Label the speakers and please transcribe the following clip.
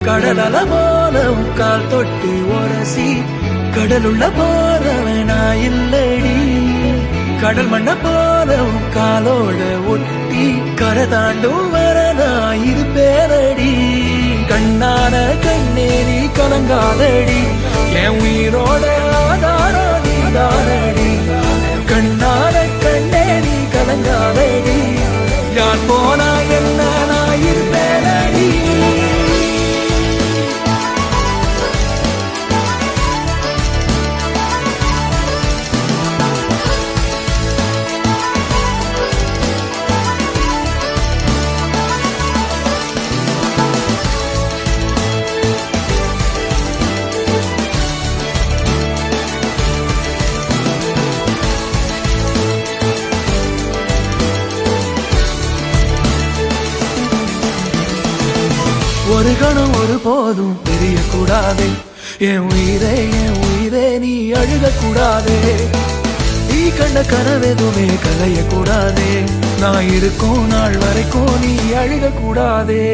Speaker 1: கடலல போல கால் தொட்டு உரசி கடலுள்ள போறவனா இல்லடி கடல் மண்ண போல காலோட ஒட்டி கரை தாண்டும் வரனா இருப்பேரடி கண்ணான கண்ணேரி கலங்காதடி என் உயிரோட ஆதாரம் நீதானடி கண்ணான கண்ணேரி கலங்காதடி யார் போனா என்ன நான் இருப்பேனடி ஒரு கணம் ஒரு போதும் தெரியக்கூடாதே என் உயிரே நீ அழுகக்கூடாதே நீ கண்ட கனவெதுமே கலையக்கூடாதே நான் இருக்கும் நாள் வரைக்கும் நீ அழுகக்கூடாதே